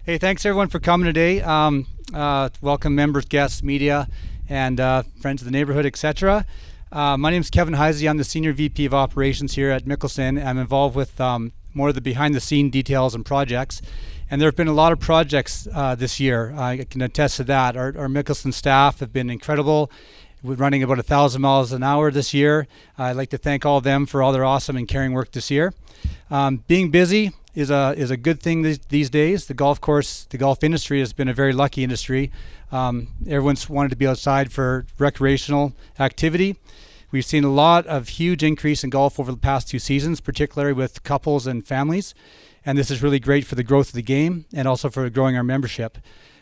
Hey, thanks everyone for coming today. Welcome members, guests, media, and friends of the neighborhood, etc. My name is Kevin Heisey. I'm the Senior VP of Operations here at Mickelson. I'm involved with more of the behind-the-scene details and projects. And there have been a lot of projects this year. I can attest to that. Our Mickelson staff have been incredible. We're running about 1,000 miles an hour this year. I'd like to thank all of them for all their awesome and caring work this year. Being busy is a good thing these days. The golf industry has been a very lucky industry. Everyone's wanted to be outside for recreational activity. We've seen a lot of huge increase in golf over the past 2 seasons, particularly with couples and families. And this is really great for the growth of the game and also for growing our membership,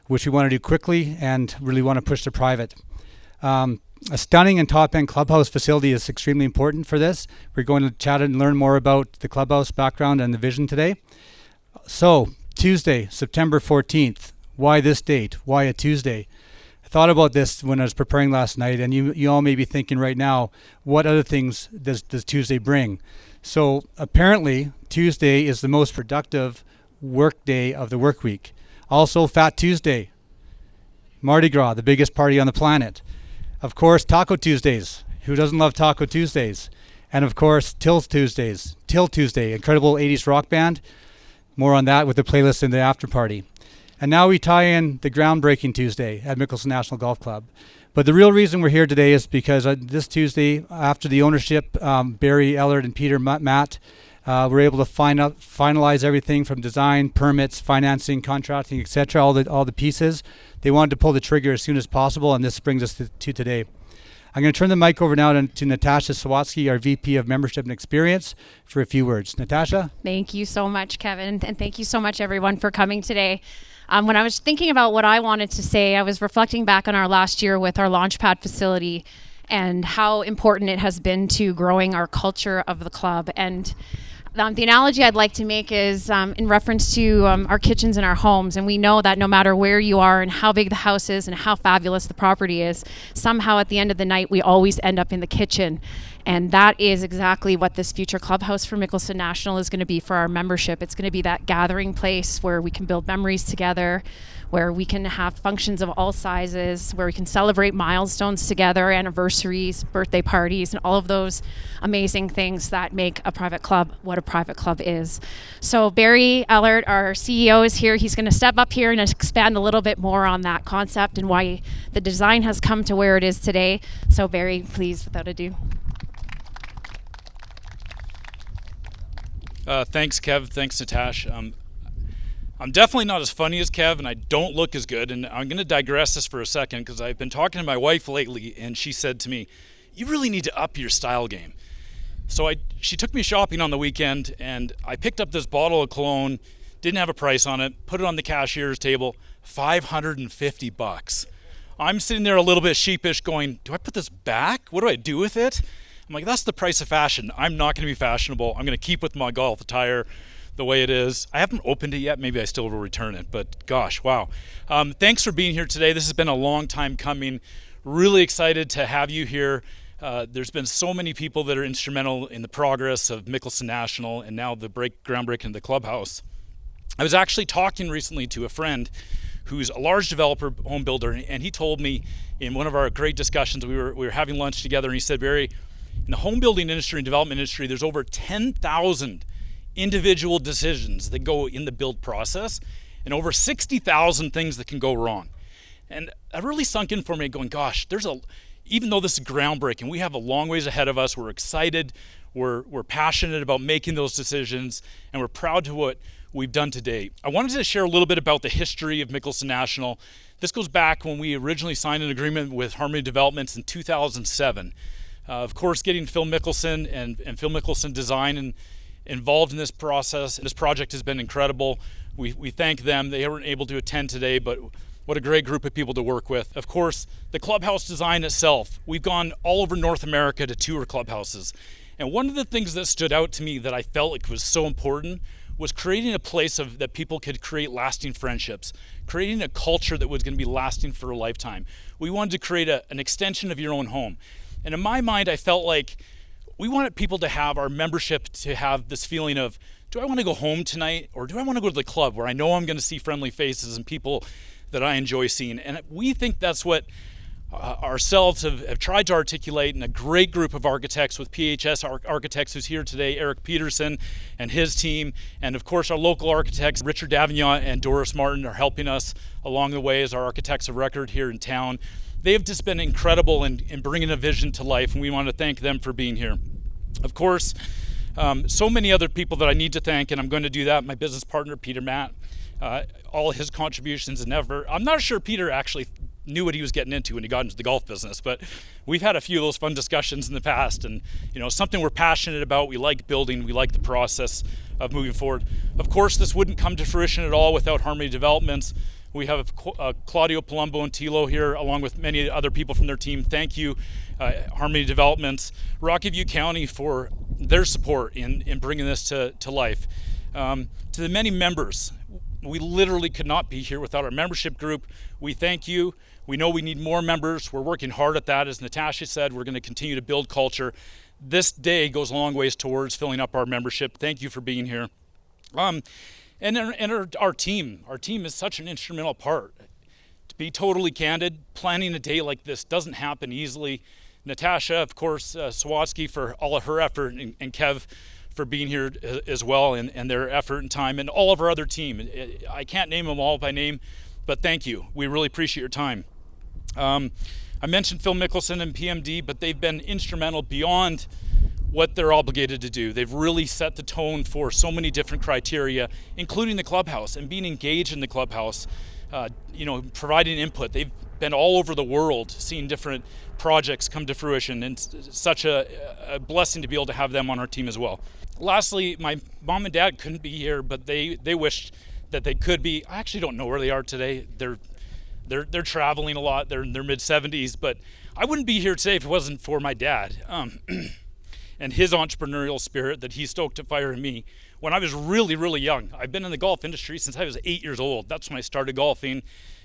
which we want to do quickly and really want to push to private. A stunning and top-end clubhouse facility is extremely important for this. We're going to chat and learn more about the clubhouse background and the vision today. So, Tuesday, September 14th. Why this date? Why a Tuesday? I thought about this when I was preparing last night, and you all may be thinking right now, what other things does Tuesday bring? So, apparently, Tuesday is the most productive work day of the work week. Also, Fat Tuesday. Mardi Gras, the biggest party on the planet. Of course, Taco Tuesdays. Who doesn't love Taco Tuesdays? And of course, Till Tuesdays. Till Tuesday, incredible 80s rock band. More on that with the playlist in the after party. And now we tie in the groundbreaking Tuesday at Mickelson National Golf Club. But the real reason we're here today is because this Tuesday, after the ownership, Barry, Ehlert, and Peter Matt, were able to finalize everything from design, permits, financing, contracting, etc., all the pieces. They wanted to pull the trigger as soon as possible, and this brings us to today. I'm going to turn the mic over now to Natasha Sawatsky, our VP of Membership and Experience, for a few words. Natasha? Thank you so much, Kevin, and thank you so much, everyone, for coming today. When I was thinking about what I wanted to say, I was reflecting back on our last year with our Launchpad facility and how important it has been to growing our culture of the club. And the analogy I'd like to make is in reference to our kitchens and our homes. And we know that no matter where you are and how big the house is and how fabulous the property is, somehow at the end of the night, we always end up in the kitchen. And that is exactly what this future clubhouse for Mickelson National is going to be for our membership. It's going to be that gathering place where we can build memories together, where we can have functions of all sizes, where we can celebrate milestones together, anniversaries, birthday parties, and all of those amazing things that make a private club what a private club is. So Barry Ehlert, our CEO, is here. He's going to step up here and expand a little bit more on that concept and why the design has come to where it is today. So Barry, please, without ado. Thanks, Kev. Thanks, Natash. I'm definitely not as funny as Kev, and I don't look as good. And I'm going to digress this for a second because I've been talking to my wife lately, and she said to me, "You really need to up your style game." So she took me shopping on the weekend, and I picked up this bottle of cologne, didn't have a price on it, put it on the cashier's table, $550. I'm sitting there a little bit sheepish going, do I put this back? What do I do with it? I'm like, that's the price of fashion. I'm not going to be fashionable. I'm going to keep with my golf attire the way it is. I haven't opened it yet. Maybe I still will return it, but gosh, wow. Thanks for being here today. This has been a long time coming. Really excited to have you here. There's been so many people that are instrumental in the progress of Mickelson National and now the groundbreaking of the clubhouse. I was actually talking recently to a friend who's a large developer, home builder, and he told me in one of our great discussions, we were having lunch together, and he said, Barry, in the home building industry and development industry, there's over 10,000 individual decisions that go in the build process and over 60,000 things that can go wrong. And that really sunk in for me going, gosh, even though this is groundbreaking, we have a long ways ahead of us. We're excited, we're passionate about making those decisions, and we're proud to what we've done to date. I wanted to share a little bit about the history of Mickelson National. This goes back when we originally signed an agreement with Harmony Developments in 2007. Of course, getting Phil Mickelson and Phil Mickelson Design and involved in this process. This project has been incredible. We thank them. They weren't able to attend today, but what a great group of people to work with. Of course, the clubhouse design itself. We've gone all over North America to tour clubhouses. And one of the things that stood out to me that I felt like was so important was creating a place that people could create lasting friendships, creating a culture that was going to be lasting for a lifetime. We wanted to create an extension of your own home. And in my mind, I felt like we wanted people to have our membership to have this feeling of do I want to go home tonight, or do I want to go to the club where I know I'm going to see friendly faces and people that I enjoy seeing? And we think that's what ourselves have tried to articulate, and a great group of architects with PHS Architects who's here today, Eric Peterson and his team, and of course our local architects, Richard Davignon and Doris Martin, are helping us along the way as our architects of record here in town. They have just been incredible in bringing a vision to life, and we want to thank them for being here. Of course, so many other people that I need to thank, and I'm going to do that. My business partner, Peter Matt, all his contributions and effort. I'm not sure Peter actually knew what he was getting into when he got into the golf business, but we've had a few of those fun discussions in the past, and something we're passionate about. We like building, we like the process of moving forward. Of course, this wouldn't come to fruition at all without Harmony Developments. We have Claudio Palumbo and Tilo here, along with many other people from their team. Thank you, Harmony Developments, Rocky View County, for their support in bringing this to life. To the many members, we literally could not be here without our membership group. We thank you. We know we need more members. We're working hard at that. As Natasha said, we're going to continue to build culture. This day goes a long ways towards filling up our membership. Thank you for being here. And our team. Our team is such an instrumental part. To be totally candid, planning a day like this doesn't happen easily. Natasha, of course, Sawatsky for all of her effort, and Kev for being here as well, and their effort and time, and all of our other team. I can't name them all by name, but thank you. We really appreciate your time. I mentioned Phil Mickelson and PMD, but they've been instrumental beyond what they're obligated to do. They've really set the tone for so many different criteria, including the clubhouse and being engaged in the clubhouse, providing input. They've been all over the world seeing different projects come to fruition, and such a blessing to be able to have them on our team as well. Lastly, my mom and dad couldn't be here, but they wished that they could be. I actually don't know where they are today. They're traveling a lot. They're in their mid-70s, but I wouldn't be here today if it wasn't for my dad and his entrepreneurial spirit that he stoked to fire in me when I was really, really young. I've been in the golf industry since I was 8 years old. That's when I started golfing.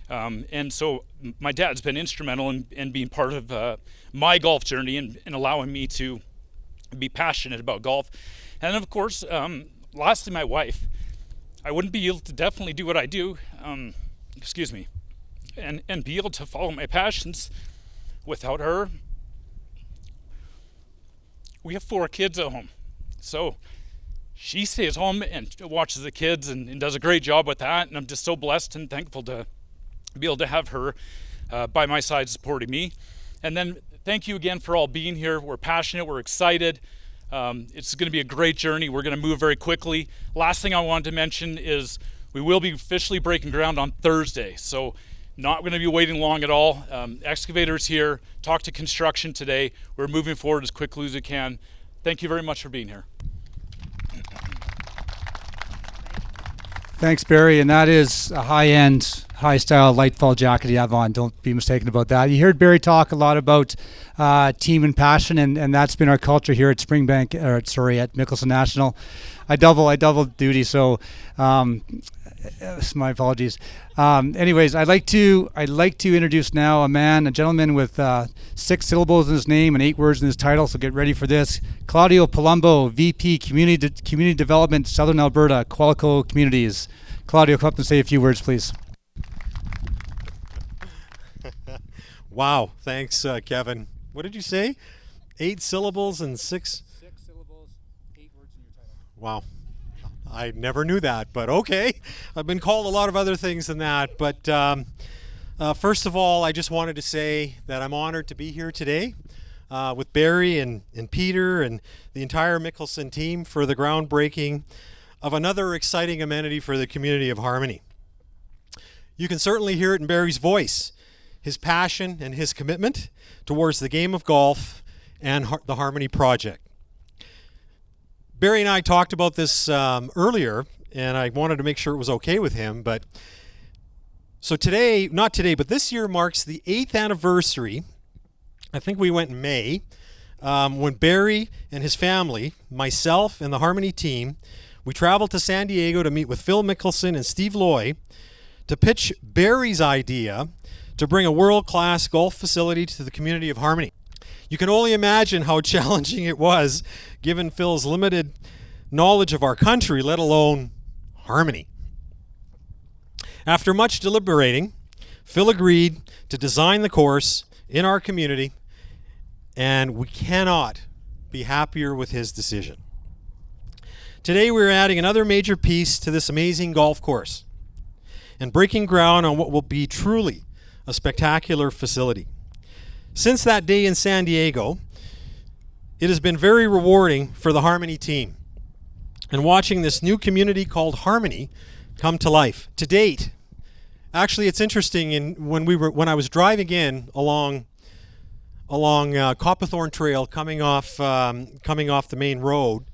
And so my dad's been instrumental in being part of my golf journey and allowing me to be passionate about golf. And of course, lastly, my wife. I wouldn't be able to definitely do what I do, and be able to follow my passions without her. We have 4 kids at home, so she stays home and watches the kids and does a great job with that, and I'm just so blessed and thankful to be able to have her by my side supporting me. And then thank you again for all being here. We're passionate, we're excited. It's going to be a great journey. We're going to move very quickly. Last thing I wanted to mention is we will be officially breaking ground on Thursday, so not going to be waiting long at all. Excavators here, talk to construction today. We're moving forward as quickly as we can. Thank you very much for being here. Thanks, Barry. And that is a high-end, high-style light fall jacket you have on. Don't be mistaken about that. You heard Barry talk a lot about team and passion, and that's been our culture here at at Mickelson National. I double duty, so my apologies. Anyways, I'd like to introduce now a gentleman with 6 syllables in his name and 8 words in his title. So get ready for this. Claudio Palumbo, VP Community Development, Southern Alberta, Qualico Communities. Claudio, come up and say a few words, please. Wow, thanks, Kevin. What did you say? 8 syllables and 6? 6 syllables, 8 words in your title. Wow. I never knew that, but okay. I've been called a lot of other things than that. But first of all, I just wanted to say that I'm honored to be here today with Barry and Peter and the entire Mickelson team for the groundbreaking of another exciting amenity for the community of Harmony. You can certainly hear it in Barry's voice, his passion and his commitment towards the game of golf and the Harmony Project. Barry and I talked about this earlier, and I wanted to make sure it was okay with him. But so today, not today, but this year marks the 8th anniversary. I think we went in May, when Barry and his family, myself and the Harmony team, we traveled to San Diego to meet with Phil Mickelson and Steve Loy to pitch Barry's idea to bring a world-class golf facility to the community of Harmony. You can only imagine how challenging it was, given Phil's limited knowledge of our country, let alone harmony. After much deliberating, Phil agreed to design the course in our community, and we cannot be happier with his decision. Today we're adding another major piece to this amazing golf course and breaking ground on what will be truly a spectacular facility. Since that day in San Diego, it has been very rewarding for the Harmony team and watching this new community called Harmony come to life. To date, actually it's interesting, when I was driving in along Copperthorne Trail coming off the main road,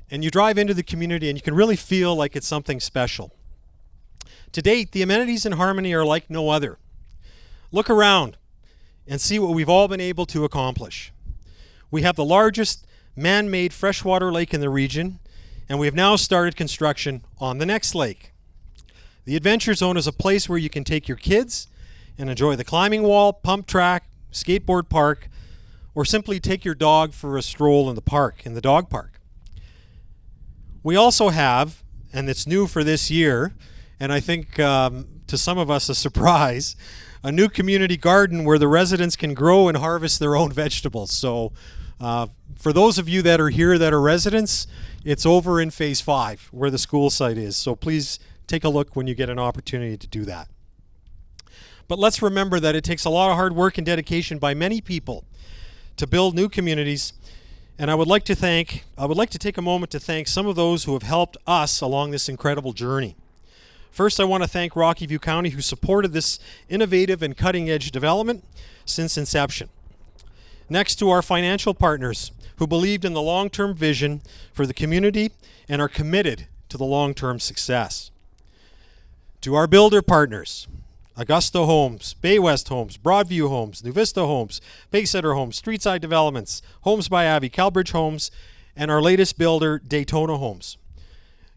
and you drive into the community and you can really feel like it's something special. To date, the amenities in Harmony are like no other. Look around and see what we've all been able to accomplish. We have the largest man-made freshwater lake in the region, and we have now started construction on the next lake. The Adventure Zone is a place where you can take your kids and enjoy the climbing wall, pump track, skateboard park, or simply take your dog for a stroll in the dog park. We also have, and it's new for this year, and I think to some of us a surprise, a new community garden where the residents can grow and harvest their own vegetables. So for those of you that are here that are residents, it's over in Phase 5 where the school site is. So please take a look when you get an opportunity to do that. But let's remember that it takes a lot of hard work and dedication by many people to build new communities. And I would like to take a moment to thank some of those who have helped us along this incredible journey. First, I want to thank Rocky View County, who supported this innovative and cutting-edge development since inception. Next, to our financial partners, who believed in the long-term vision for the community and are committed to the long-term success. To our builder partners, Augusta Homes, Bay West Homes, Broadview Homes, New Vista Homes, Bay Center Homes, Streetside Developments, Homes by Avi, Calbridge Homes, and our latest builder, Daytona Homes.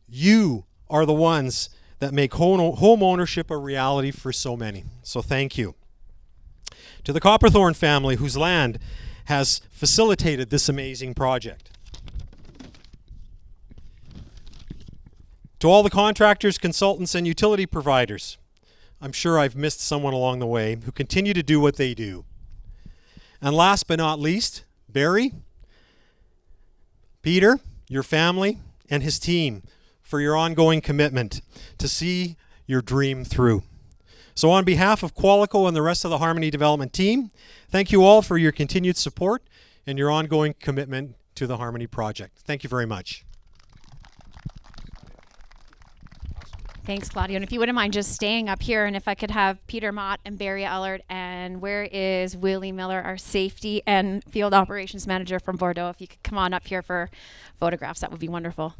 You are the ones that make home ownership a reality for so many. So thank you. To the Copperthorne family, whose land has facilitated this amazing project. To all the contractors, consultants, and utility providers, I'm sure I've missed someone along the way, who continue to do what they do. And last but not least, Barry, Peter, your family, and his team for your ongoing commitment to see your dream through. So on behalf of Qualico and the rest of the Harmony Development team, thank you all for your continued support and your ongoing commitment to the Harmony project. Thank you very much. Thanks, Claudio. And if you wouldn't mind just staying up here, and if I could have Peter Mott and Barry Ehlert, and where is Willie Miller, our safety and field operations manager from Bordeaux? If you could come on up here for photographs, that would be wonderful.